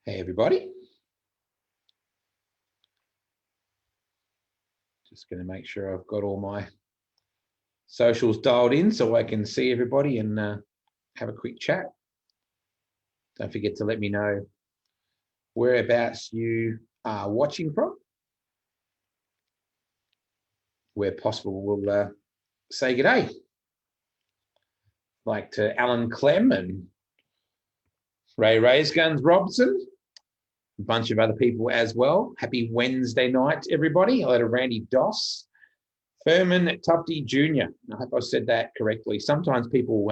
Hey, everybody. Just going to make sure I've got all my socials dialed in so I can see everybody and have a quick chat. Don't forget to let me know whereabouts you are watching from. Where possible, we'll say good day. Like to Alan Clem and Ray Guns Robson, a bunch of other people as well. Happy Wednesday night, everybody. Hello to Randy Doss, Furman Tufty Jr. I hope I said that correctly. Sometimes people,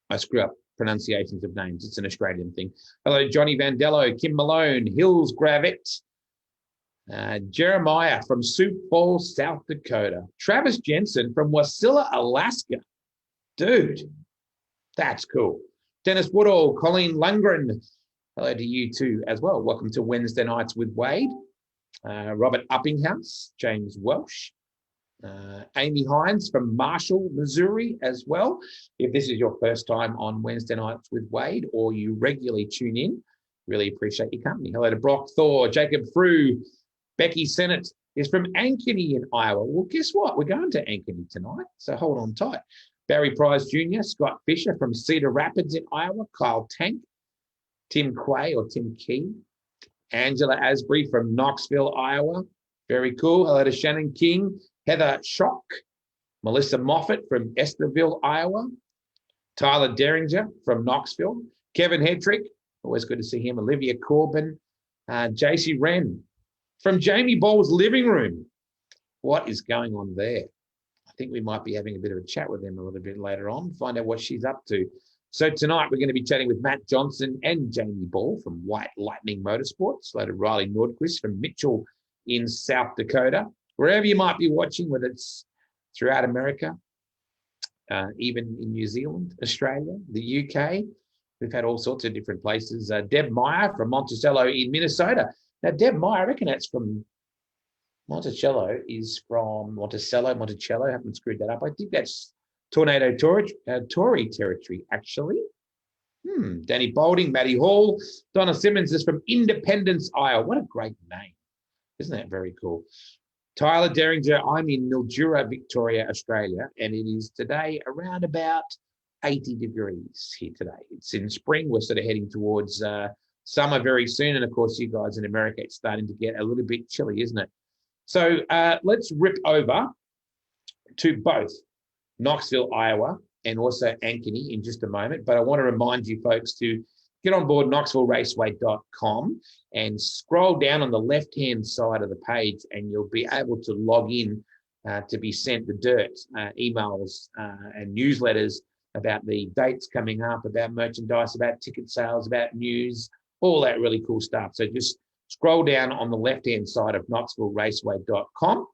I screw up pronunciations of names. It's an Australian thing. Hello, Johnny Vandello, Kim Malone, Hills Gravett, Jeremiah from Sioux Falls, South Dakota, Travis Jensen from Wasilla, Alaska. Dude, that's cool. Dennis Woodall, Colleen Lundgren. Hello to you too as well. Welcome to Wednesday Nights with Wade. Robert Uppinghouse, James Welsh, Amy Hines from Marshall, Missouri as well. If this is your first time on Wednesday Nights with Wade or you regularly tune in, really appreciate your company. Hello to Brock Thor, Jacob Frew, Becky Sennett is from Ankeny in Iowa. Well, guess what? We're going to Ankeny tonight, so hold on tight. Barry Price Jr., Scott Fisher from Cedar Rapids in Iowa, Kyle Tank, Tim Quay or Tim Key, Angela Asbury from Knoxville, Iowa. Very cool. Hello to Shannon King, Heather Schock, Melissa Moffat from Esterville, Iowa, Tyler Derringer from Knoxville, Kevin Hedrick, always good to see him, Olivia Corbin, JC Wren from Jamie Ball's living room. What is going on there? I think we might be having a bit of a chat with them a little bit later on, find out what she's up to. So tonight we're going to be chatting with Matt Johnson and Jamie Ball from White Lightning Motorsports. Hello to Riley Nordquist from Mitchell in South Dakota. Wherever you might be watching, whether it's throughout America, even in New Zealand, Australia, the UK, we've had all sorts of different places. Deb Meyer from Monticello in Minnesota. Now, Deb Meyer, I reckon that's from Monticello, I haven't screwed that up. I think that's Tornado Tory territory, actually. Danny Boulding, Matty Hall. Donna Simmons is from Independence, Iowa. What a great name. Isn't that very cool? Tyler Derringer, I'm in Mildura, Victoria, Australia, and it is today around about 80 degrees here today. It's in spring. We're sort of heading towards summer very soon. And of course, you guys in America, it's starting to get a little bit chilly, isn't it? So let's rip over to both Knoxville, Iowa, and also Ankeny in just a moment. But I want to remind you folks to get on board KnoxvilleRaceway.com and scroll down on the left-hand side of the page and you'll be able to log in to be sent the dirt, emails and newsletters about the dates coming up, about merchandise, about ticket sales, about news, all that really cool stuff. So just scroll down on the left-hand side of KnoxvilleRaceway.com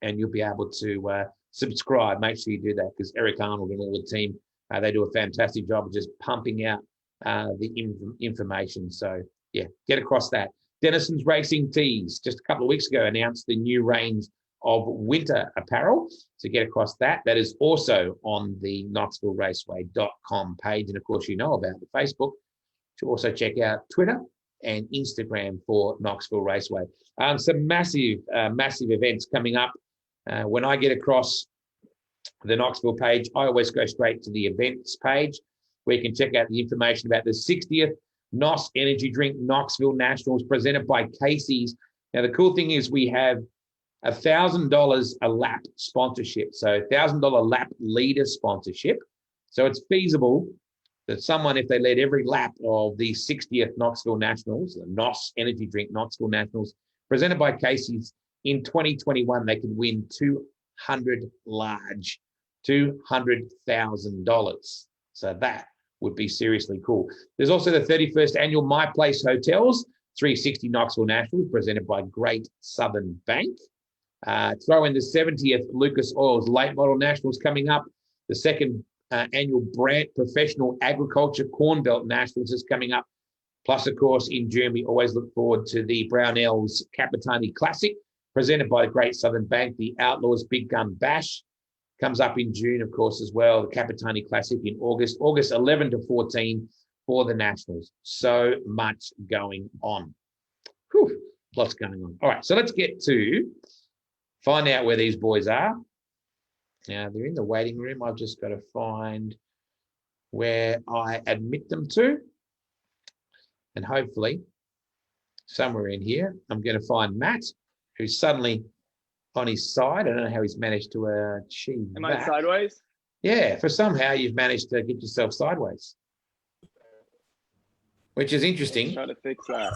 and you'll be able to subscribe. Make sure you do that because Eric Arnold and all the team, they do a fantastic job of just pumping out the information. So, yeah, get across that. Denison's Racing Tees, just a couple of weeks ago, announced the new range of winter apparel. So get across that. That is also on the KnoxvilleRaceway.com page. And, of course, you know about the Facebook. To also check out Twitter and Instagram for Knoxville Raceway. Some massive events coming up. When I get across the Knoxville page, I always go straight to the events page where you can check out the information about the 60th NOS Energy Drink Knoxville Nationals presented by Casey's. Now, the cool thing is we have $1,000 a lap sponsorship, so $1,000 lap leader sponsorship. So it's feasible that someone, if they led every lap of the 60th Knoxville Nationals, the NOS Energy Drink Knoxville Nationals, presented by Casey's in 2021, they could win $200,000. So that would be seriously cool. There's also the 31st annual My Place Hotels 360 Knoxville Nationals presented by Great Southern Bank. Throw in the 70th Lucas Oil's Late Model Nationals coming up. The second annual Brandt Professional Agriculture Corn Belt Nationals is coming up. Plus, of course, in June, we always look forward to the Brownells Capitani Classic presented by the Great Southern Bank. The Outlaws Big Gun Bash comes up in June, of course, as well. The Capitani Classic in August 11 to 14. for the Nationals. So much going on. Whew, lots going on. All right, so let's get to find out where these boys are. Now, they're in the waiting room. I've just got to find where I admit them to. And hopefully, somewhere in here, I'm going to find Matt, who's suddenly on his side. I don't know how he's managed to achieve that. Am I sideways? Yeah, for somehow you've managed to get yourself sideways, which is interesting. Try to fix that.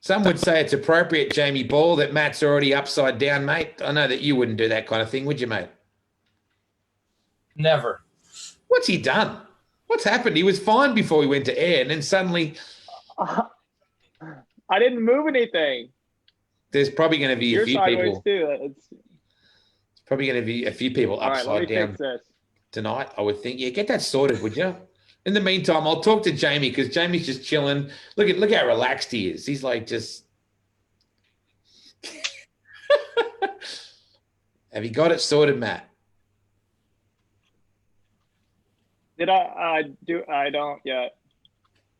Some would say it's appropriate, Jamie Ball, that Matt's already upside down, mate. I know that you wouldn't do that kind of thing, would you, mate? Never. What's he done? What's happened? He was fine before he went to air, and then suddenly... I didn't move anything. There's probably going to be You're a few sideways people. too. It's probably going to be a few people All right, upside let me down fix this. tonight, I would think. Yeah, get that sorted, would you? In the meantime, I'll talk to Jamie because Jamie's just chilling. Look how relaxed he is. He's like just. Have you got it sorted, Matt? Did I do? I don't yet.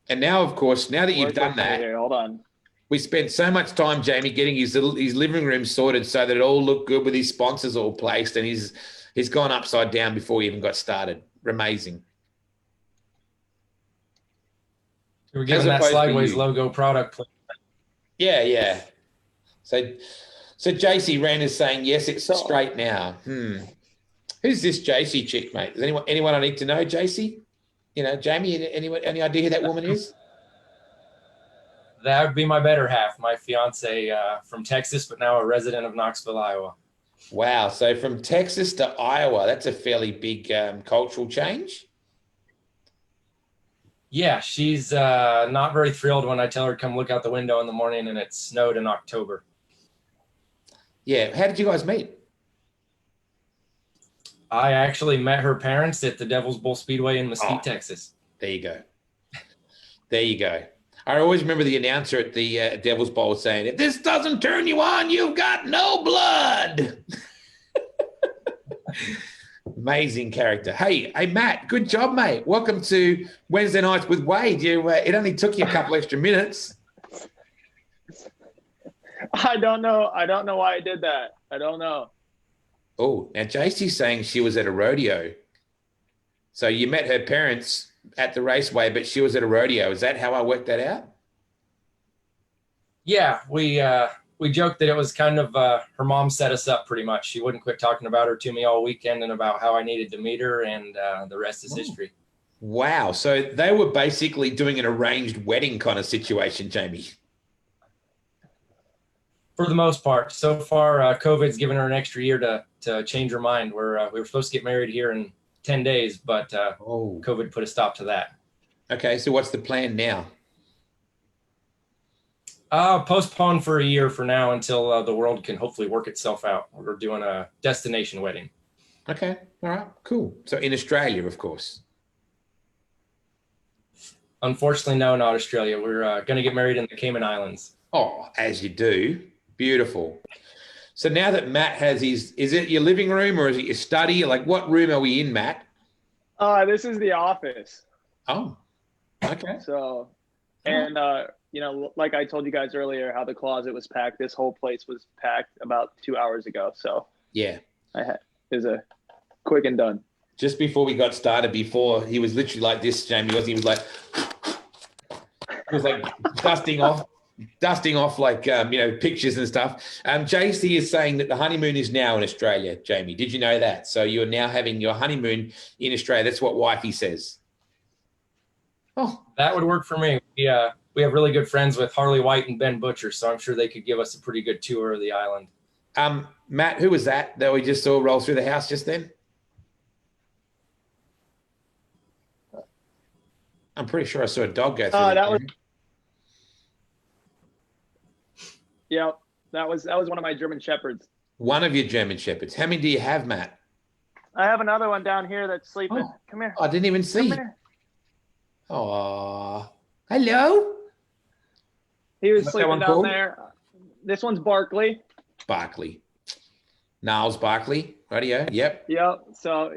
And now, of course, now that you've done that, Here, hold on. we spent so much time, Jamie, getting his living room sorted so that it all looked good with his sponsors all placed, and he's gone upside down before we even got started. Amazing. We're giving that sideways logo product placement. Yeah, yeah. So JC Ren is saying yes, it's straight now. Who's this JC chick, mate? Is anyone I need to know, JC? You know, Jamie, any idea who that woman is? That would be my better half, my fiance from Texas, but now a resident of Knoxville, Iowa. Wow. So from Texas to Iowa, that's a fairly big cultural change. Yeah, she's not very thrilled when I tell her to come look out the window in the morning and it snowed in October. Yeah. How did you guys meet? I actually met her parents at the Devil's Bowl Speedway in Mesquite, Texas. There you go. There you go. I always remember the announcer at the Devil's Bowl saying, if this doesn't turn you on, you've got no blood. Amazing character. Hey, Matt, good job, mate. Welcome to Wednesday Nights with Wade. It only took you a couple extra minutes. I don't know why I did that. I don't know. Oh, now JC's saying she was at a rodeo. So you met her parents at the Raceway, but she was at a rodeo. Is that how I worked that out? Yeah, we joked that it was kind of her mom set us up pretty much. She wouldn't quit talking about her to me all weekend and about how I needed to meet her, and the rest is history. Wow. So they were basically doing an arranged wedding kind of situation, Jamie. For the most part. So far, COVID's given her an extra year to change her mind. We were supposed to get married here in 10 days, but COVID put a stop to that. Okay, so what's the plan now? Postponed for a year for now until the world can hopefully work itself out. We're doing a destination wedding. Okay, all right, cool. So in Australia, of course. Unfortunately, no, not Australia. We're going to get married in the Cayman Islands. Oh, as you do. Beautiful. So now that Matt has is it your living room or is it your study? Like what room are we in, Matt? This is the office. Oh, okay. So, and, like I told you guys earlier, how the closet was packed. This whole place was packed about 2 hours ago. So yeah, it was a quick and done. Just before we got started, before he was literally like this, Jamie, he was like dusting off like, pictures and stuff. JC is saying that the honeymoon is now in Australia, Jamie. Did you know that? So you're now having your honeymoon in Australia. That's what wifey says. Oh, that would work for me. We have really good friends with Harley White and Ben Butcher, so I'm sure they could give us a pretty good tour of the island. Matt, who was that we just saw roll through the house just then? I'm pretty sure I saw a dog go through. That was one of my German Shepherds. One of your German Shepherds. How many do you have, Matt? I have another one down here that's sleeping. Oh, come here. I didn't even see. Oh, hello. He was sleeping down there. This one's Barkley. Niles Barkley. Radio. Yep. Yep. So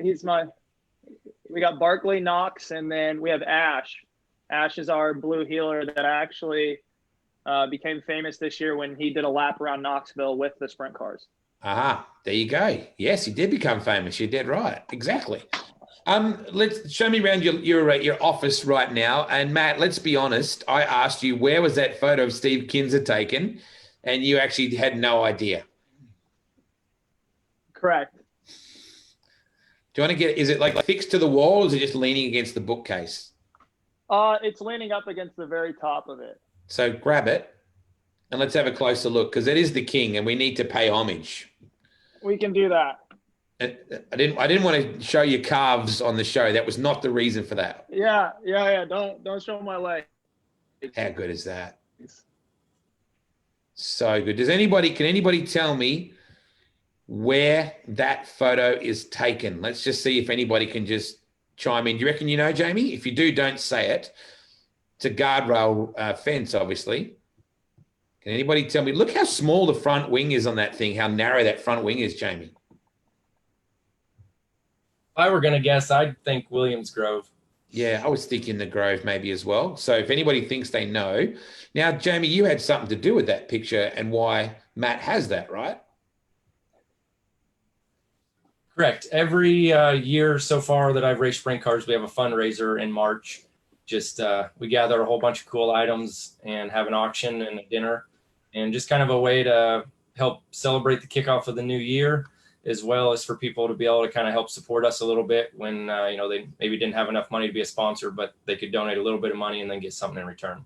we got Barkley, Knox, and then we have Ash. Ash is our blue heeler that actually became famous this year when he did a lap around Knoxville with the sprint cars. Aha, there you go. Yes, he did become famous. You're dead right. Exactly. Let's show me around your office right now. And Matt, let's be honest. I asked you, where was that photo of Steve Kinzer taken? And you actually had no idea. Correct. Do you want to get, is it like fixed to the wall or is it just leaning against the bookcase? It's leaning up against the very top of it. So grab it and let's have a closer look because it is the king and we need to pay homage. We can do that. I didn't want to show you calves on the show. That was not the reason for that. Yeah. Don't show my leg. How good is that? So good. Can anybody tell me where that photo is taken? Let's just see if anybody can just chime in. Do you reckon you know, Jamie? If you do, don't say it. It's a guardrail fence, obviously. Can anybody tell me? Look how small the front wing is on that thing, how narrow that front wing is, Jamie. If I were going to guess, I'd think Williams Grove. Yeah, I was thinking the Grove maybe as well. So if anybody thinks they know. Now, Jamie, you had something to do with that picture and why Matt has that, right? Correct. Every year so far that I've raced sprint cars, we have a fundraiser in March. Just we gather a whole bunch of cool items and have an auction and a dinner, and just kind of a way to help celebrate the kickoff of the new year, as well as for people to be able to kind of help support us a little bit when they maybe didn't have enough money to be a sponsor, but they could donate a little bit of money and then get something in return.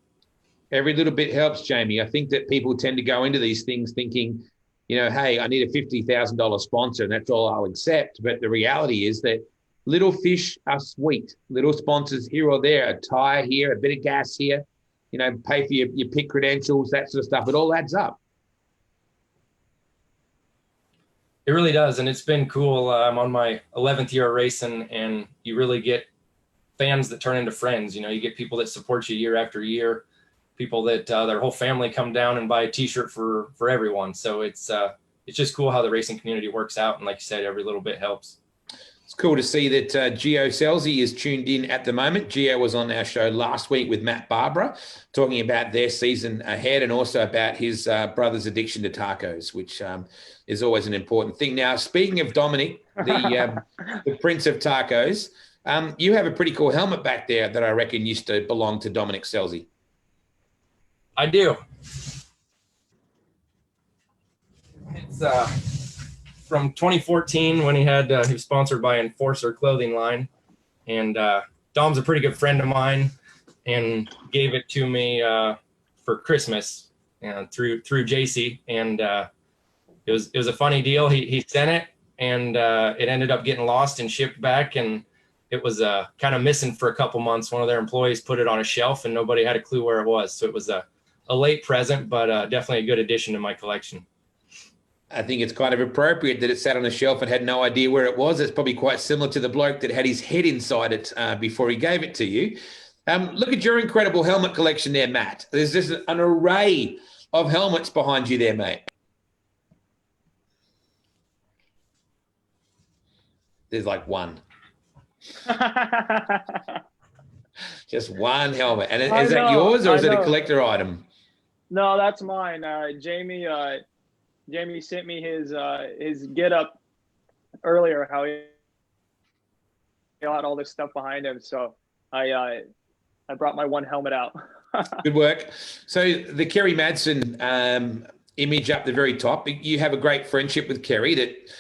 Every little bit helps, Jamie. I think that people tend to go into these things thinking, hey, I need a $50,000 sponsor and that's all I'll accept. But the reality is that little fish are sweet. Little sponsors here or there, a tire here, a bit of gas here, pay for your pit credentials, that sort of stuff. It all adds up. It really does. And it's been cool. I'm on my 11th year of racing, and you really get fans that turn into friends. You get people that support you year after year, people that their whole family come down and buy a t-shirt for everyone. So it's just cool how the racing community works out. And like you said, every little bit helps. It's cool to see that Gio Selzy is tuned in at the moment. Gio was on our show last week with Matt Barbara, talking about their season ahead and also about his brother's addiction to tacos, which is always an important thing. Now, speaking of Dominic, the Prince of Tacos, you have a pretty cool helmet back there that I reckon used to belong to Dominic Selzy. I do. It's from 2014 when he was sponsored by Enforcer clothing line, and Dom's a pretty good friend of mine and gave it to me for Christmas through JC, and it was a funny deal. He sent it, and it ended up getting lost and shipped back, and it was kind of missing for a couple months. One of their employees put it on a shelf and nobody had a clue where it was. So it was a late present, but definitely a good addition to my collection. I think it's kind of appropriate that it sat on a shelf and had no idea where it was. It's probably quite similar to the bloke that had his head inside it before he gave it to you. Look at your incredible helmet collection there, Matt. There's just an array of helmets behind you there, mate. There's like one. Just one helmet. And is that yours or is it a collector item? No, that's mine. Jamie sent me his get up earlier, how he had all this stuff behind him. So I brought my one helmet out. Good work. So the Kerry Madsen image up the very top, you have a great friendship with Kerry that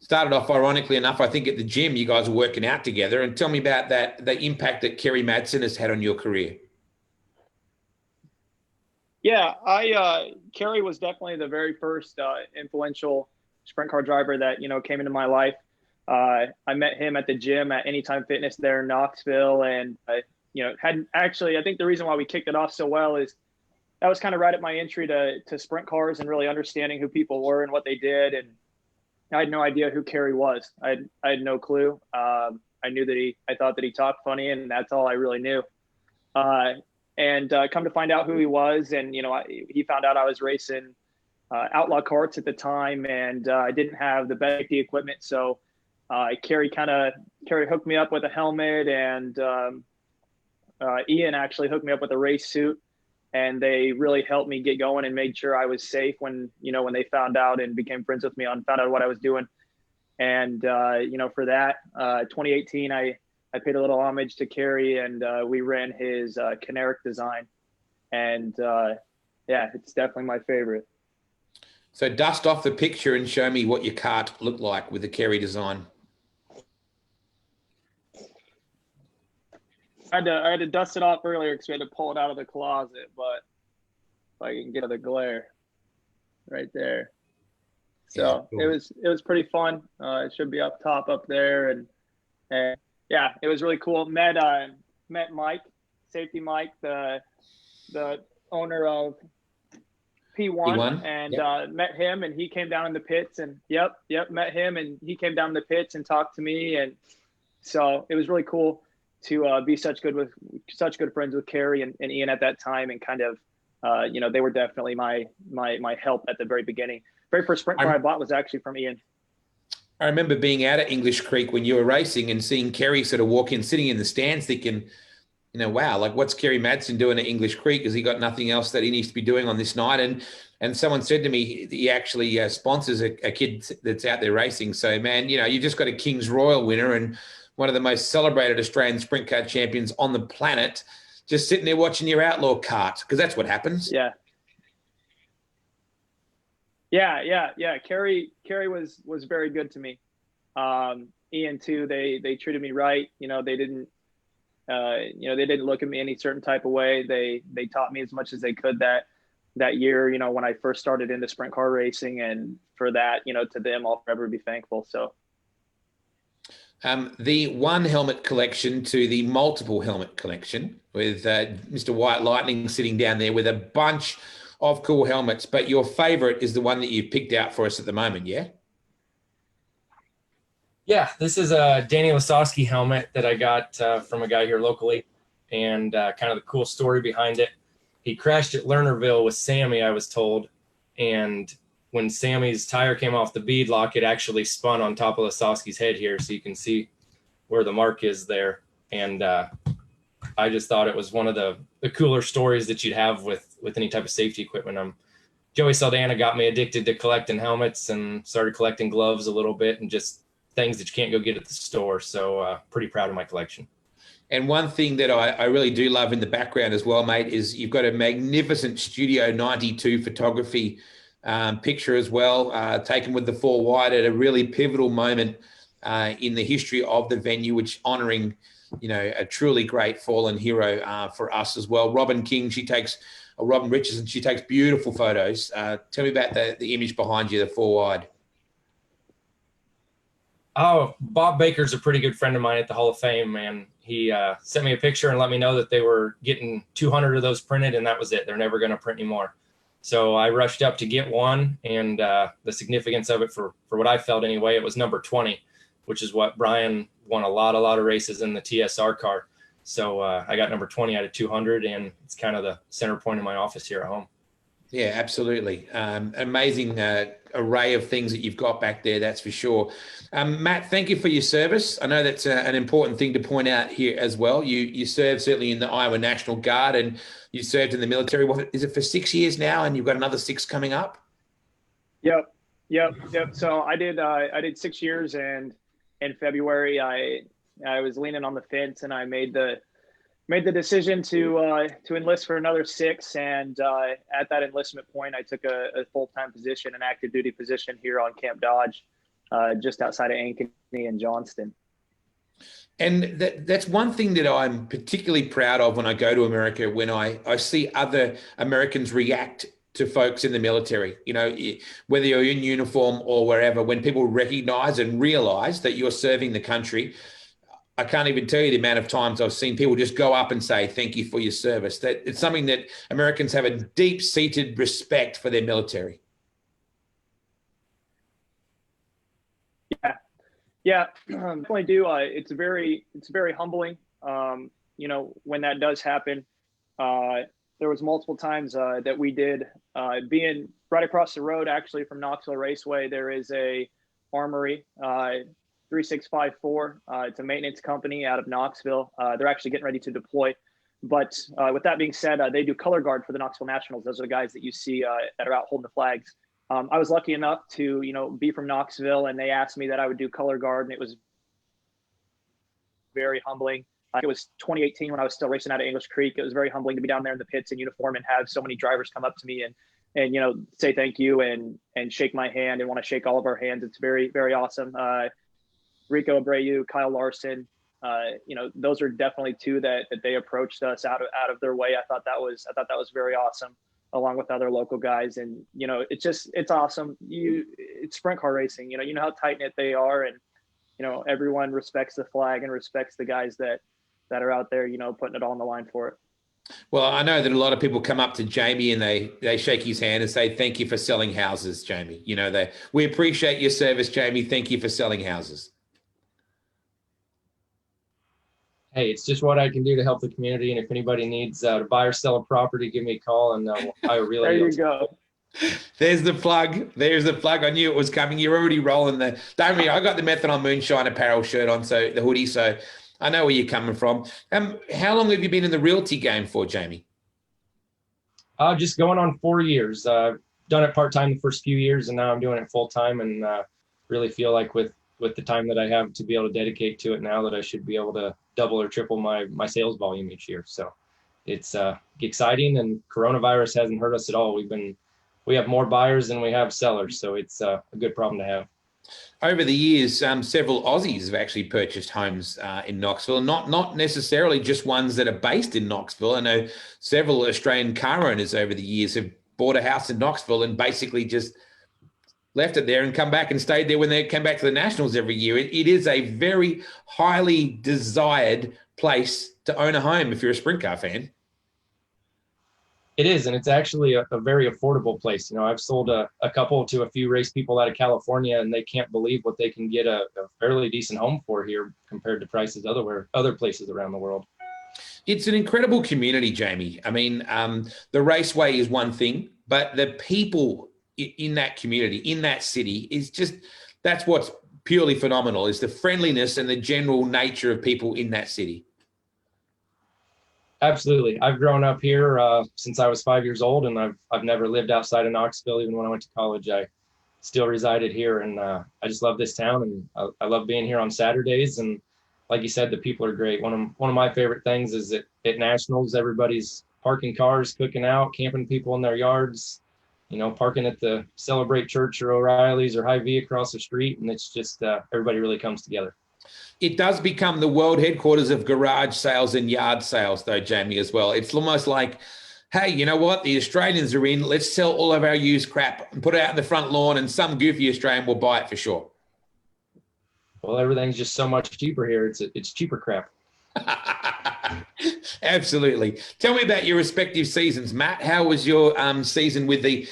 started off, ironically enough, I think at the gym, you guys were working out together. And tell me about the impact that Kerry Madsen has had on your career. Yeah, Kerry was definitely the very first influential sprint car driver that, came into my life. I met him at the gym at Anytime Fitness there in Knoxville. And, I think the reason why we kicked it off so well is that was kind of right at my entry to sprint cars and really understanding who people were and what they did. And I had no idea who Kerry was. I had no clue. I thought that he talked funny, and that's all I really knew. And come to find out who he was, and he found out I was racing outlaw karts at the time, and I didn't have the best equipment, so Kerry hooked me up with a helmet, and Ian actually hooked me up with a race suit, and they really helped me get going and made sure I was safe when they found out and became friends with me and found out what I was doing. And for that, 2018, I paid a little homage to Kerry, and we ran his Canaric design, and it's definitely my favorite. So dust off the picture and show me what your cart looked like with the Kerry design. I had to dust it off earlier because we had to pull it out of the closet, but if I can get the glare right there. So yeah, cool. It was pretty fun. It should be up top up there, and yeah, it was really cool. Met Mike, Safety Mike, the owner of P1, and yep. Met him, and he came down in the pits, and met him, and he came down in the pits and talked to me, and so it was really cool to be such good friends with Kerry and Ian at that time, and kind of they were definitely my help at the very beginning. Very first sprint car I bought was actually from Ian. I remember being out at English Creek when you were racing and seeing Kerry sort of walk in, sitting in the stands, thinking, wow, like what's Kerry Madsen doing at English Creek? Has he got nothing else that he needs to be doing on this night? And someone said to me, he actually sponsors a kid that's out there racing. So, man, you just got a King's Royal winner and one of the most celebrated Australian sprint car champions on the planet, just sitting there watching your outlaw cart, because that's what happens. Yeah. Kerry was very good to me. Ian too. They treated me right. They didn't look at me any certain type of way. They taught me as much as they could that year. When I first started into sprint car racing, and for that, to them, I'll forever be thankful. So. The one helmet collection to the multiple helmet collection with Mr. White Lightning sitting down there with a bunch of cool helmets, but your favorite is the one that you've picked out for us at the moment, yeah? Yeah, this is a Danny Lesoski helmet that I got from a guy here locally, and kind of the cool story behind it. He crashed at Lernerville with Sammy, I was told, and when Sammy's tire came off the bead lock, it actually spun on top of Lesoski's head here, so you can see where the mark is there. And I just thought it was one of the cooler stories that you'd have with any type of safety equipment. Joey Saldana got me addicted to collecting helmets and started collecting gloves a little bit, and just things that you can't go get at the store. So pretty proud of my collection. And one thing that I really do love in the background as well, mate, is you've got a magnificent Studio 92 photography picture as well, taken with the 4 wide at a really pivotal moment in the history of the venue, which honouring, a truly great fallen hero for us as well. Robin Richardson, she takes beautiful photos. Tell me about the image behind you, the 4 wide. Oh, Bob Baker's a pretty good friend of mine at the Hall of Fame, and he sent me a picture and let me know that they were getting 200 of those printed, and that was it. They're never going to print anymore. So I rushed up to get one, and the significance of it for what I felt anyway, it was number 20, which is what Brian won a lot of races in the TSR car. So I got number 20 out of 200, and it's kind of the center point in my office here at home. Yeah, absolutely. Amazing array of things that you've got back there, that's for sure. Matt, thank you for your service. I know that's an important thing to point out here as well. You served certainly in the Iowa National Guard, and you served in the military. Is it for 6 years now, and you've got another 6 coming up? Yep. So I did 6 years, and in February I was leaning on the fence, and I made the decision to enlist for another 6. And at that enlistment point, I took a full-time position, an active duty position here on Camp Dodge, just outside of Ankeny and Johnston. And that's one thing that I'm particularly proud of when I go to America, when I see other Americans react to folks in the military, whether you're in uniform or wherever, when people recognize and realize that you're serving the country. I can't even tell you the amount of times I've seen people just go up and say, thank you for your service. That it's something that Americans have a deep-seated respect for their military. Yeah, definitely do. It's very humbling. When that does happen, there was multiple times that we did, being right across the road, actually from Knoxville Raceway, there is a armory, 3654. It's a maintenance company out of Knoxville. They're actually getting ready to deploy. But with that being said, they do color guard for the Knoxville Nationals. Those are the guys that you see that are out holding the flags. I was lucky enough to, be from Knoxville, and they asked me that I would do color guard, and it was very humbling. It was 2018 when I was still racing out of English Creek. It was very humbling to be down there in the pits in uniform and have so many drivers come up to me and say thank you and shake my hand and want to shake all of our hands. It's very, very awesome. Rico Abreu, Kyle Larson, those are definitely two that they approached us out of their way. I thought that was very awesome, along with other local guys. And it's awesome. It's sprint car racing. You know how tight knit they are, and everyone respects the flag and respects the guys that are out there, putting it all on the line for it. Well, I know that a lot of people come up to Jamie and they shake his hand and say, thank you for selling houses, Jamie. We appreciate your service, Jamie. Thank you for selling houses. Hey, it's just what I can do to help the community. And if anybody needs to buy or sell a property, give me a call, and I really. There you go. There's the plug. I knew it was coming. You're already rolling the. Don't worry, I got the Methanol Moonshine apparel shirt on, so the hoodie. So I know where you're coming from. How long have you been in the realty game for, Jamie? Just going on 4 years. Done it part-time the first few years, and now I'm doing it full-time, and really feel like with the time that I have to be able to dedicate to it now, that I should be able to double or triple my sales volume each year. So it's exciting, and coronavirus hasn't hurt us at all. We have more buyers than we have sellers, so it's a good problem to have. Over the years, several Aussies have actually purchased homes in Knoxville, not necessarily just ones that are based in Knoxville. I know several Australian car owners over the years have bought a house in Knoxville and basically just left it there and come back and stayed there when they came back to the Nationals every year. It is a very highly desired place to own a home if you're a sprint car fan. It is, and it's actually a very affordable place. I've sold a couple to a few race people out of California, and they can't believe what they can get a fairly decent home for here compared to prices other places around the world. It's an incredible community, Jamie. I mean, the Raceway is one thing, but the people in that community, in that city, that's what's purely phenomenal, is the friendliness and the general nature of people in that city. Absolutely. I've grown up here since I was 5 years old, and I've never lived outside of Knoxville. Even when I went to college, I still resided here, and I just love this town, and I love being here on Saturdays. And like you said, the people are great. One of my favorite things is that at Nationals, everybody's parking cars, cooking out, camping people in their yards, parking at the Celebrate Church or O'Reilly's or Hy-Vee across the street, and it's just everybody really comes together. It does become the world headquarters of garage sales and yard sales, though, Jamie, as well. It's almost like, hey, you know what? The Australians are in. Let's sell all of our used crap and put it out in the front lawn, and some goofy Australian will buy it for sure. Well, everything's just so much cheaper here. It's cheaper crap. Absolutely. Tell me about your respective seasons, Matt. How was your season with the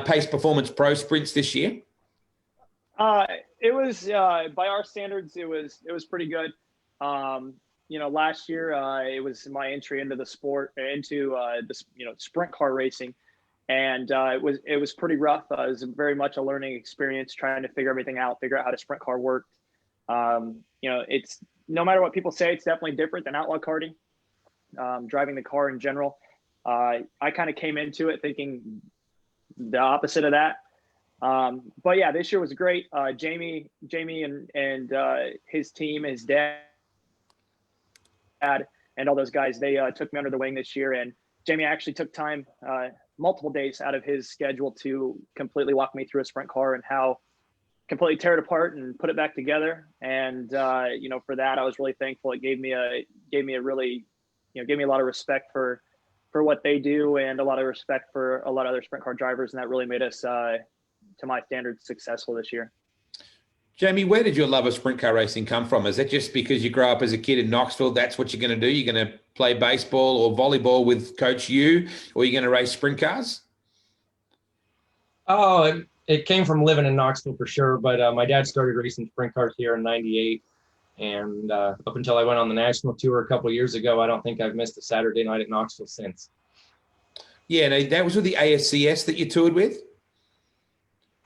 Pace Performance Pro Sprints this year? It was by our standards, it was pretty good. Last year it was my entry into the sport, into this sprint car racing, and it was pretty rough. It was very much a learning experience, trying to figure everything out, figure out how the sprint car worked. It's no matter what people say, it's definitely different than outlaw karting. Driving the car in general, I kind of came into it thinking the opposite of that. But yeah, this year was great. Jamie and his team, his dad, and all those guys, they took me under the wing this year. And Jamie actually took time, multiple days out of his schedule to completely walk me through a sprint car and how completely tear it apart and put it back together. And for that, I was really thankful. It gave me a really, gave me a lot of respect for what they do, and a lot of respect for a lot of other sprint car drivers, and that really made us, to my standards, successful this year. Jamie, where did your love of sprint car racing come from? Is that just because you grew up as a kid in Knoxville, that's what you're going to do? You're going to play baseball or volleyball with Coach Yu, or you're going to race sprint cars? Oh, it came from living in Knoxville for sure, but my dad started racing sprint cars here in '98, and up until I went on the national tour a couple of years ago, I don't think I've missed a Saturday night at Knoxville since. Yeah, no, that was with the ASCS that you toured with?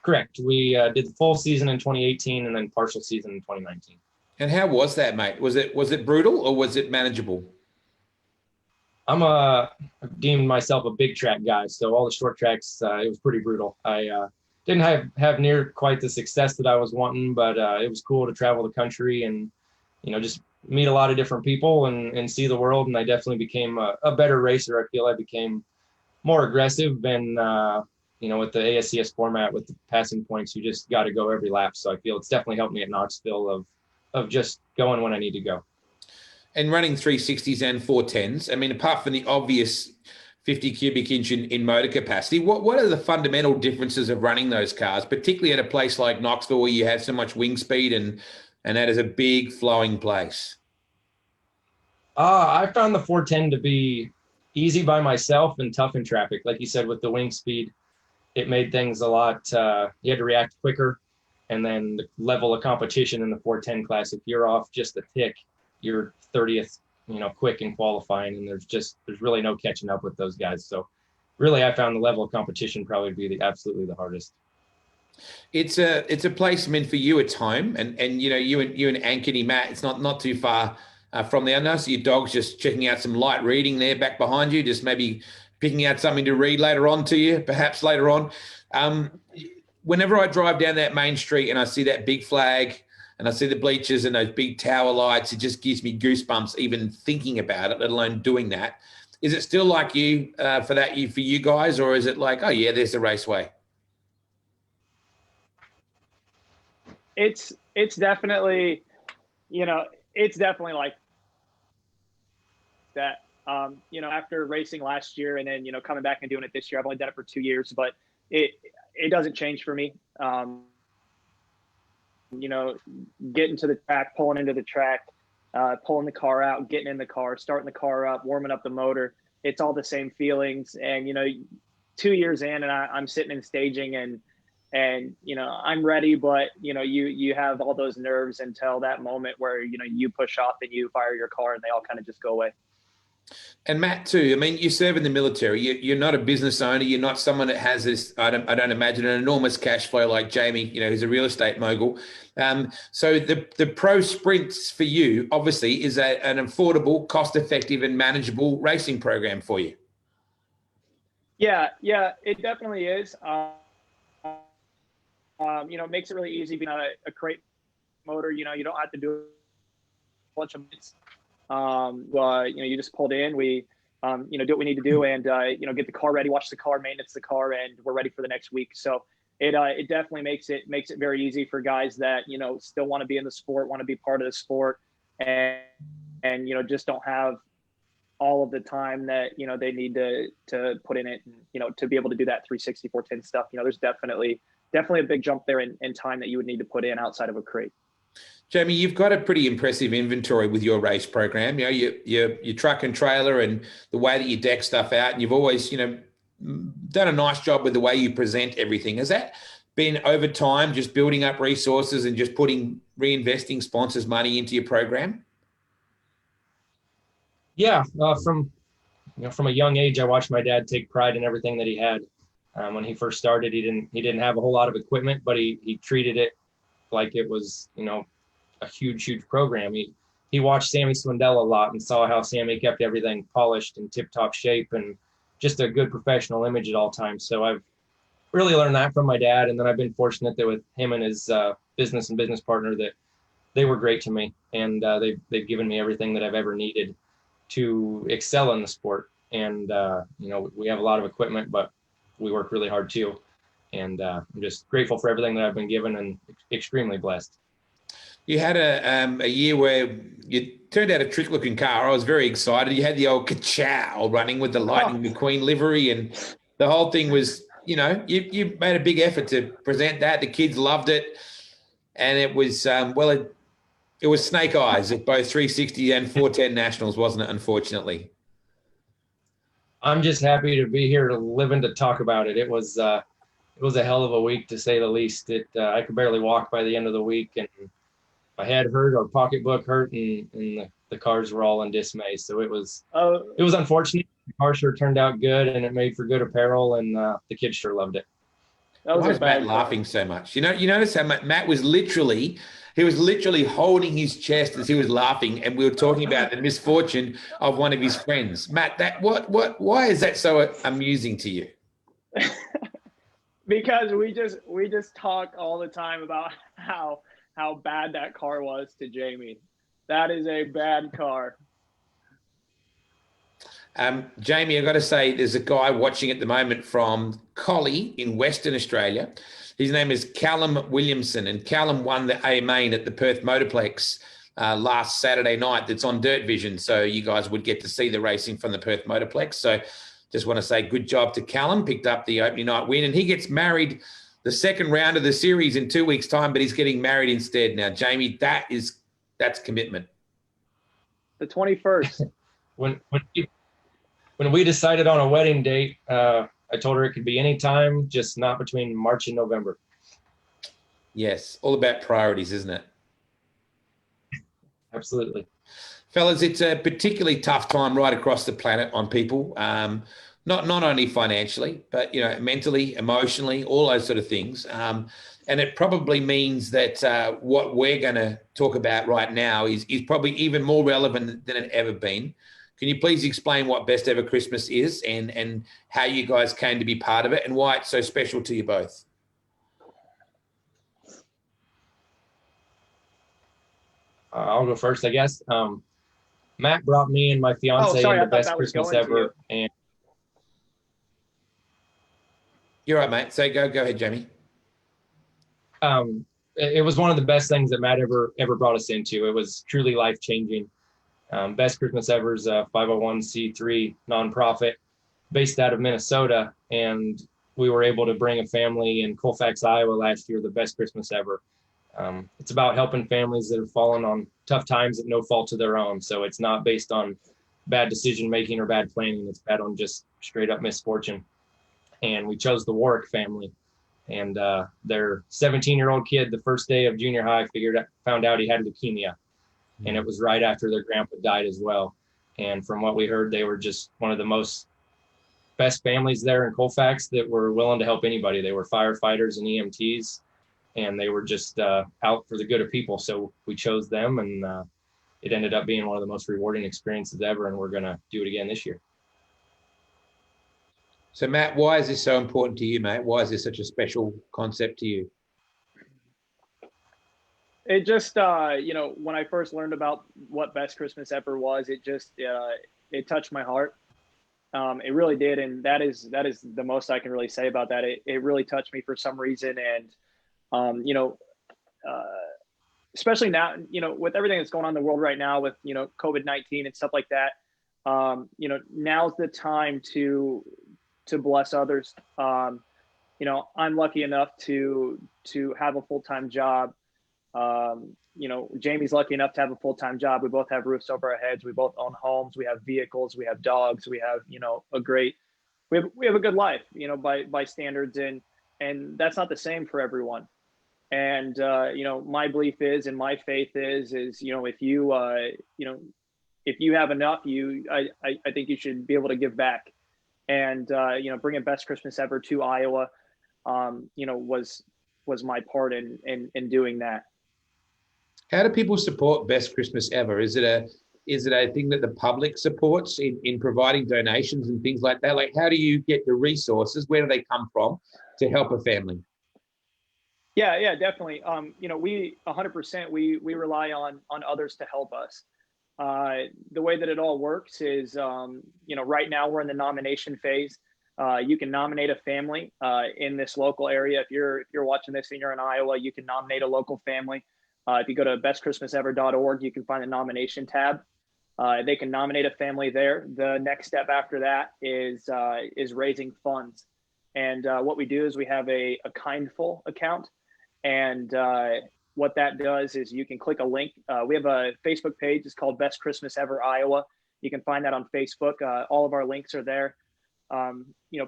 Correct. We did the full season in 2018 and then partial season in 2019. And how was that, mate? Was it brutal or was it manageable? I deemed myself a big track guy, so all the short tracks, it was pretty brutal. I didn't have near quite the success that I was wanting, but it was cool to travel the country and, just meet a lot of different people and see the world. And I definitely became a better racer. I feel I became more aggressive and, with the ASCS format, with the passing points, you just got to go every lap. So I feel it's definitely helped me at Knoxville of just going when I need to go. And running 360s and 410s, I mean, apart from the obvious 50 cubic inch in motor capacity, what are the fundamental differences of running those cars, particularly at a place like Knoxville where you have so much wing speed and that is a big flowing place? I found the 410 to be easy by myself and tough in traffic. Like you said, with the wing speed, it made things a lot, you had to react quicker. And then the level of competition in the 410 class, if you're off just a tick, you're 30th, quick in qualifying. And there's really no catching up with those guys. So really, I found the level of competition probably to be absolutely the hardest. It's a place meant for you. It's home. And you and Ankeny, Matt, it's not too far from there. I know so your dog's just checking out some light reading there back behind you, just maybe picking out something to read later on to you, perhaps later on. Whenever I drive down that main street and I see that big flag and I see the bleachers and those big tower lights, it just gives me goosebumps even thinking about it, let alone doing that. Is it still like you for you guys, or is it like, oh yeah, there's the Raceway? It's definitely, it's definitely like that. After racing last year and then, coming back and doing it this year, I've only done it for 2 years, but it doesn't change for me. Getting to the track, pulling into the track, pulling the car out, getting in the car, starting the car up, warming up the motor. It's all the same feelings. And, 2 years in and I'm sitting in staging and I'm ready, but, you have all those nerves until that moment where, you push off and you fire your car and they all kind of just go away. And Matt too, I mean, you serve in the military. You're not a business owner. You're not someone that has this, I don't imagine, an enormous cash flow like Jamie, who's a real estate mogul. So the pro sprints for you, obviously, is an affordable, cost-effective and manageable racing program for you. Yeah, it definitely is. It makes it really easy being a crate motor. You don't have to do a bunch of minutes. You just pulled in, we, do what we need to do and, get the car ready, watch the car, maintenance the car, and we're ready for the next week. So it definitely makes it very easy for guys that, still want to be in the sport, want to be part of the sport and, just don't have all of the time that, they need to put in it, and, to be able to do that 360, 410 stuff. There's definitely a big jump there in time that you would need to put in outside of a crate. Jamie, you've got a pretty impressive inventory with your race program. Your truck and trailer and the way that you deck stuff out, and you've always, done a nice job with the way you present everything. Has that been over time, just building up resources and just reinvesting sponsors' money into your program? Yeah, from a young age, I watched my dad take pride in everything that he had. When he first started, he didn't have a whole lot of equipment, but he treated it like it was, a huge program. He watched Sammy Swindell a lot and saw how Sammy kept everything polished and tip-top shape and just a good professional image at all times. So I've really learned that from my dad. And then I've been fortunate that with him and his business partner that they were great to me. And they've given me everything that I've ever needed to excel in the sport. And, we have a lot of equipment, but we work really hard too. And I'm just grateful for everything that I've been given and extremely blessed. You had a year where you turned out a trick-looking car. I was very excited. You had the old Ka-Chow running with the Lightning McQueen livery, and the whole thing was, you made a big effort to present that. The kids loved it, and it was it was snake eyes at both 360 and 410 Nationals, wasn't it? Unfortunately. I'm just happy to be here living to talk about it. It was a hell of a week, to say the least. I could barely walk by the end of the week, and my head hurt, our pocketbook hurt, and the cars were all in dismay. So it was unfortunate. The car sure turned out good, and it made for good apparel, and the kids sure loved it. That was Why a is Matt bad car. laughing so much? You notice how Matt was literally holding his chest as he was laughing, and we were talking about the misfortune of one of his friends. Matt, why is that so amusing to you? Because we just talk all the time about how bad that car was to Jamie. That is a bad car. Jamie, I've got to say, there's a guy watching at the moment from Collie in Western Australia. His name is Callum Williamson, and Callum won the A main at the Perth Motorplex last Saturday night. That's on Dirt Vision, so you guys would get to see the racing from the Perth Motorplex. So just want to say good job to Callum, picked up the opening night win, and he gets married the second round of the series in 2 weeks' time, but he's getting married instead. Now, Jamie, that's commitment. The 21st. When we decided on a wedding date, I told her it could be any time, just not between March and November. Yes, all about priorities, isn't it? Absolutely. Fellas, it's a particularly tough time right across the planet on people, not only financially, but, mentally, emotionally, all those sort of things. And it probably means that what we're going to talk about right now is probably even more relevant than it ever been. Can you please explain what Best Ever Christmas is and how you guys came to be part of it and why it's so special to you both? I'll go first, I guess. Matt brought me and my fiance into Best Christmas Ever. And you're right, mate. So go ahead, Jamie. It was one of the best things that Matt ever brought us into. It was truly life-changing. Best Christmas Ever is a 501c3 nonprofit based out of Minnesota, and we were able to bring a family in Colfax, Iowa last year the Best Christmas Ever. It's about helping families that have fallen on tough times at no fault of their own. So it's not based on bad decision making or bad planning. It's bad on just straight up misfortune. And we chose the Warwick family, and their 17-year-old kid, the first day of junior high, found out he had leukemia. And it was right after their grandpa died as well. And from what we heard, they were just one of the best families there in Colfax that were willing to help anybody. They were firefighters and EMTs, and they were just out for the good of people. So we chose them, and it ended up being one of the most rewarding experiences ever. And we're going to do it again this year. So Matt, why is this so important to you, mate? Why is this such a special concept to you? It just, when I first learned about what Best Christmas Ever was, it just, it touched my heart. It really did. And that is the most I can really say about that. It really touched me for some reason. And, especially now, with everything that's going on in the world right now with, COVID-19 and stuff like that, now's the time to bless others. I'm lucky enough to have a full-time job. Jamie's lucky enough to have a full-time job. We both have roofs over our heads. We both own homes. We have vehicles. We have dogs. We have, we have a good life, by standards, and that's not the same for everyone. And, my belief is, and my faith is, if you, if you have enough, I think you should be able to give back. And, bringing Best Christmas Ever to Iowa, was my part in doing that. How do people support Best Christmas Ever? Is it a thing that the public supports in providing donations and things like that? Like, how do you get the resources? Where do they come from to help a family? Yeah, definitely. We 100%, we rely on others to help us. The way that it all works is, right now we're in the nomination phase. You can nominate a family in this local area. If you're watching this and you're in Iowa, you can nominate a local family. If you go to bestchristmasever.org, you can find the nomination tab. They can nominate a family there. The next step after that is raising funds. And what we do is we have a Kindful account. And what that does is you can click a link. We have a Facebook page. It's called Best Christmas Ever Iowa. You can find that on Facebook. All of our links are there.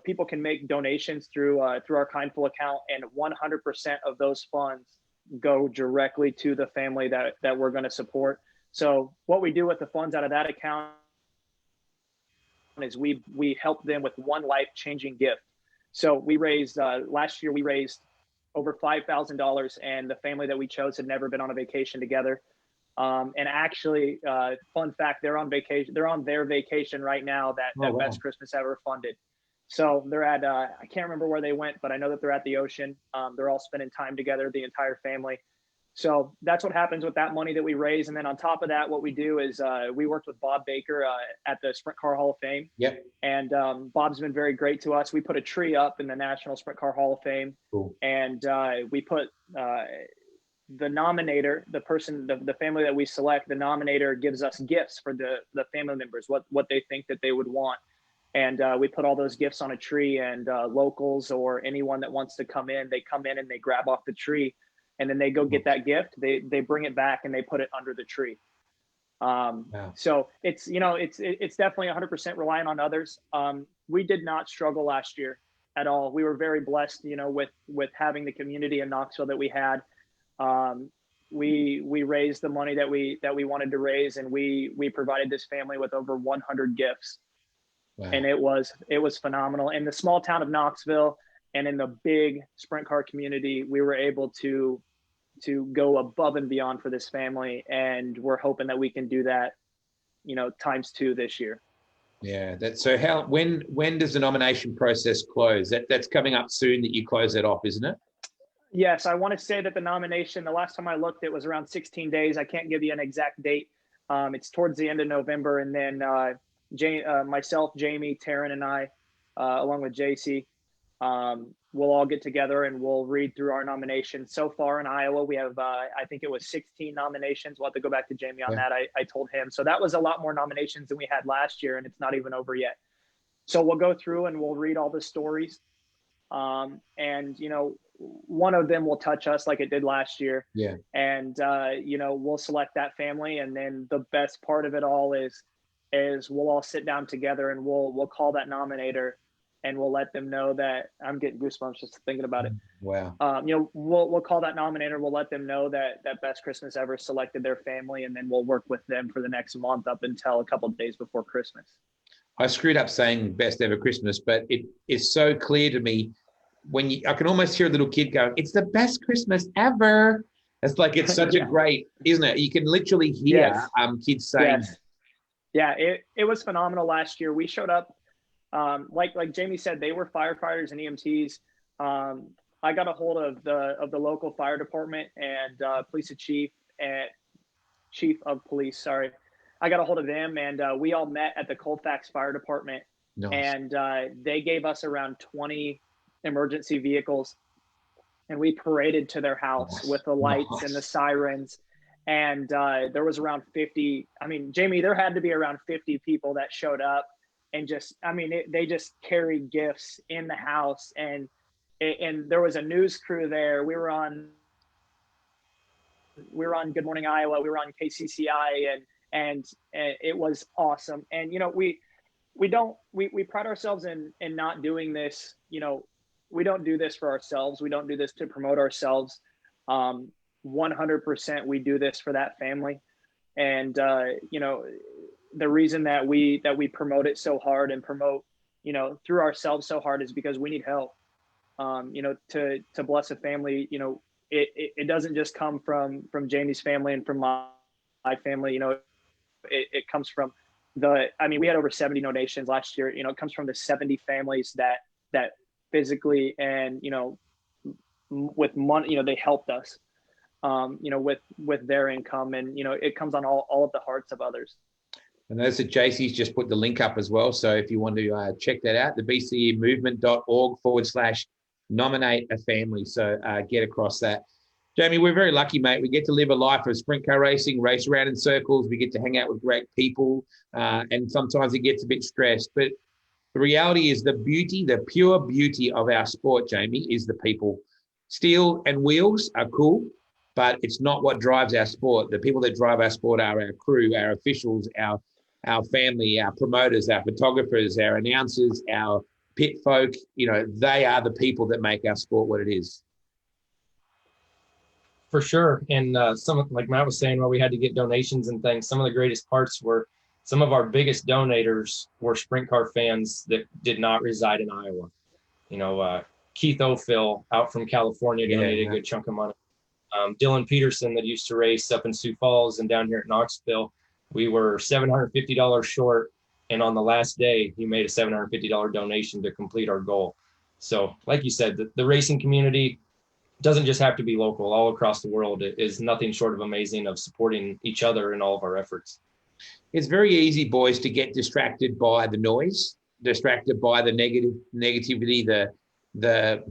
People can make donations through our Kindful account, and 100% of those funds go directly to the family that we're going to support. So what we do with the funds out of that account is we help them with one life-changing gift. So we raised last year. We raised over $5,000, and the family that we chose had never been on a vacation together. And actually, fun fact, they're on vacation. They're on their vacation right now that wow. Best Christmas Ever funded. So they're at, I can't remember where they went, but I know that they're at the ocean. They're all spending time together, the entire family. So that's what happens with that money that we raise. And then on top of that, what we do is we worked with Bob Baker at the Sprint Car Hall of Fame. Yep. And Bob's been very great to us. We put a tree up in the National Sprint Car Hall of Fame. Cool. And we put the nominator, the person, the family that we select, the nominator gives us gifts for the family members, what they think that they would want. And we put all those gifts on a tree, and locals or anyone that wants to come in, they come in and they grab off the tree, and then they go get that gift. They bring it back and they put it under the tree. Wow. So it's, you know, it's definitely 100% reliant on others. We did not struggle last year at all. We were very blessed, you know, with having the community in Knoxville that we had. We raised the money that we wanted to raise, and we provided this family with over 100 gifts. Wow. And it was phenomenal. In the small town of Knoxville and in the big sprint car community, we were able to go above and beyond for this family. And we're hoping that we can do that, you know, ×2 this year. Yeah. That's so when does the nomination process close? That's coming up soon that you close that off, isn't it? Yes. I want to say that the nomination, the last time I looked, it was around 16 days. I can't give you an exact date. It's towards the end of November. And then, myself, Jamie, Taryn, and I, along with JC, we'll all get together and we'll read through our nominations. So far in Iowa, we have, I think it was 16 nominations. We'll have to go back to Jamie on that. I told him. So that was a lot more nominations than we had last year, and it's not even over yet. So we'll go through and we'll read all the stories. And, you know, one of them will touch us like it did last year. Yeah. And, you know, we'll select that family. And then the best part of it all is we'll all sit down together and we'll call that nominator, and we'll let them know that I'm getting goosebumps just thinking about it. Wow. You know, we'll call that nominator. We'll let them know that Best Christmas Ever selected their family, and then we'll work with them for the next month up until a couple of days before Christmas. I screwed up saying best ever Christmas, but it is so clear to me when I can almost hear a little kid going, "It's the best Christmas ever." It's like, it's such a great, isn't it? You can literally hear kids saying. Yes. Yeah, it was phenomenal last year. We showed up, like Jamie said, they were firefighters and EMTs. I got a hold of the local fire department and police chief of police. Sorry, I got a hold of them, and we all met at the Colfax Fire Department. Nice. And they gave us around 20 emergency vehicles, and we paraded to their house with the lights and the sirens. And there was around 50. I mean, Jamie, there had to be around 50 people that showed up, and just, I mean, they just carried gifts in the house. And there was a news crew there. We were on Good Morning Iowa. We were on KCCI, and it was awesome. And, you know, we pride ourselves in not doing this. You know, we don't do this for ourselves. We don't do this to promote ourselves. 100% we do this for that family. And you know, the reason that we promote it so hard and promote, you know, through ourselves so hard is because we need help. You know, to bless a family, you know, it doesn't just come from Jamie's family and from my family. You know, it comes from we had over 70 donations last year. You know, it comes from the 70 families that physically and, you know, with money, you know, they helped us. You know, with their income, and, you know, it comes on all of the hearts of others. And notice that JC's just put the link up as well. So if you want to check that out, the bcemovement.org/nominate a family. So get across that. Jamie, we're very lucky, mate. We get to live a life of sprint car racing, race around in circles. We get to hang out with great people, and sometimes it gets a bit stressed. But the reality is the pure beauty of our sport, Jamie, is the people. Steel and wheels are cool, but it's not what drives our sport. The people that drive our sport are our crew, our officials, our family, our promoters, our photographers, our announcers, our pit folk. You know, they are the people that make our sport what it is. For sure. And like Matt was saying, where we had to get donations and things, some of the greatest parts were some of our biggest donators were sprint car fans that did not reside in Iowa. Keith O'Phil out from California donated a good chunk of money. Dylan Peterson that used to race up in Sioux Falls and down here at Knoxville, we were $750 short. And on the last day, he made a $750 donation to complete our goal. So like you said, the racing community doesn't just have to be local. All across the world is nothing short of amazing of supporting each other in all of our efforts. It's very easy, boys, to get distracted by the noise, distracted by the negativity, the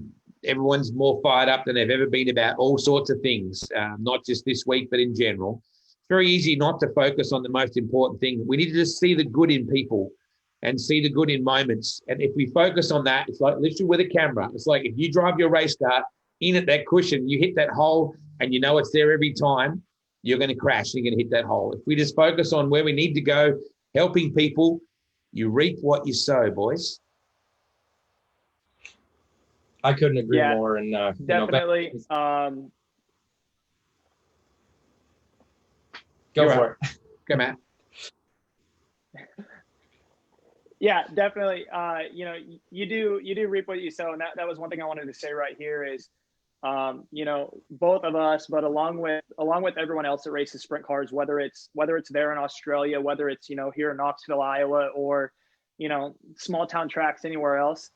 everyone's more fired up than they've ever been about all sorts of things, not just this week, but in general. It's very easy not to focus on the most important thing. We need to just see the good in people and see the good in moments. And if we focus on that, it's like literally with a camera. It's like if you drive your race car in at that cushion, you hit that hole and you know it's there every time, you're going to crash. You're going to hit that hole. If we just focus on where we need to go, helping people, you reap what you sow, boys. I couldn't agree more. And definitely. Go for it. Go, Matt. Yeah, definitely. You do reap what you sow, and that was one thing I wanted to say right here is, both of us, but along with everyone else that races sprint cars, whether it's there in Australia, whether it's here in Knoxville, Iowa, or small town tracks anywhere else.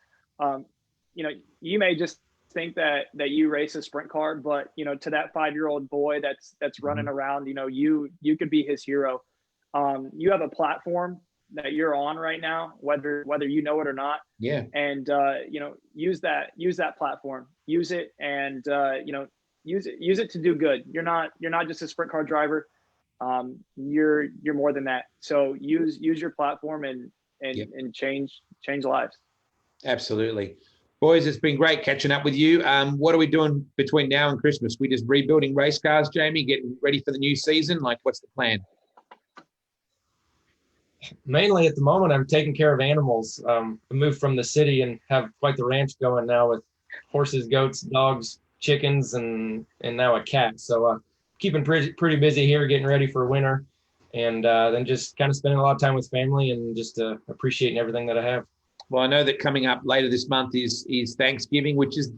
You may just think that you race a sprint car, but to that 5-year-old boy that's running around, you could be his hero. You have a platform that you're on right now, whether you know it or not. Yeah. And use that platform, use it, and use it to do good. You're not just a sprint car driver. You're more than that. So use your platform and change lives. Absolutely. Boys, it's been great catching up with you. What are we doing between now and Christmas? We just rebuilding race cars, Jamie, getting ready for the new season? Like, what's the plan? Mainly at the moment, I'm taking care of animals. I moved from the city and have quite the ranch going now with horses, goats, dogs, chickens, and now a cat. So keeping pretty busy here, getting ready for winter, and then just kind of spending a lot of time with family and just appreciating everything that I have. Well, I know that coming up later this month is Thanksgiving, which is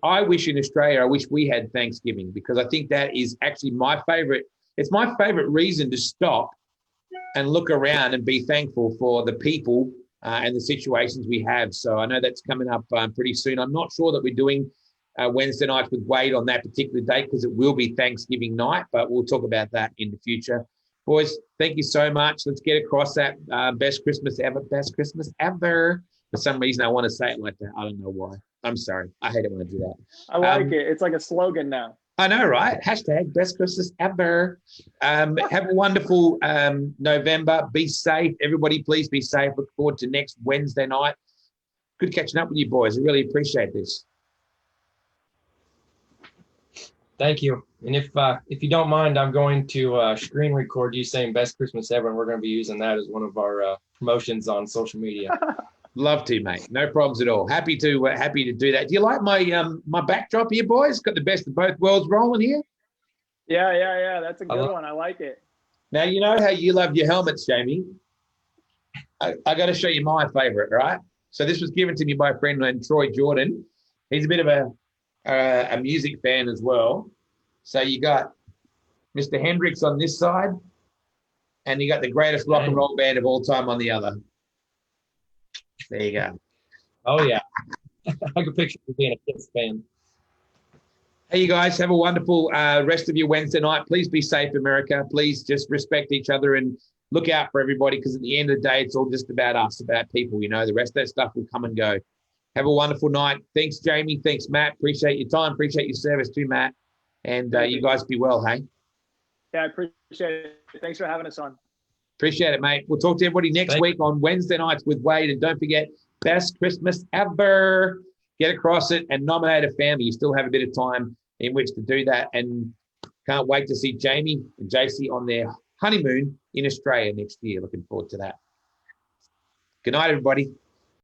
I wish in Australia, I wish we had Thanksgiving, because I think that is actually my favorite. It's my favorite reason to stop and look around and be thankful for the people and the situations we have. So I know that's coming up pretty soon. I'm not sure that we're doing Wednesday nights with Wade on that particular date because it will be Thanksgiving night, but we'll talk about that in the future. Boys, thank you so much. Let's get across that best Christmas ever. Best Christmas ever. For some reason, I want to say it like that. I don't know why. I'm sorry. I hate it when I do that. I like it. It's like a slogan now. I know, right? Hashtag best Christmas ever. Have a wonderful November. Be safe. Everybody, please be safe. Look forward to next Wednesday night. Good catching up with you, boys. I really appreciate this. Thank you. And if you don't mind, I'm going to screen record you saying best Christmas ever, and we're going to be using that as one of our promotions on social media. Love to, mate. No problems at all. Happy to do that. Do you like my backdrop here, boys? Got the best of both worlds rolling here. Yeah. That's a good one. I like it. Now, you know how you love your helmets, Jamie. I got to show you my favorite, right? So this was given to me by a friend named Troy Jordan. He's a bit of a music fan as well. So you got Mr. Hendrix on this side, and you got the greatest rock and roll band of all time on the other. There you go. Oh, yeah. I can picture you being a Kiss fan. Hey, you guys, have a wonderful rest of your Wednesday night. Please be safe, America. Please just respect each other and look out for everybody, because at the end of the day, it's all just about us, about people. The rest of that stuff will come and go. Have a wonderful night. Thanks, Jamie. Thanks, Matt. Appreciate your time. Appreciate your service too, Matt. And you guys be well, hey? Yeah, I appreciate it. Thanks for having us on. Appreciate it, mate. We'll talk to everybody next week on Wednesday nights with Wade. And don't forget, best Christmas ever. Get across it and nominate a family. You still have a bit of time in which to do that. And can't wait to see Jamie and JC on their honeymoon in Australia next year. Looking forward to that. Good night, everybody.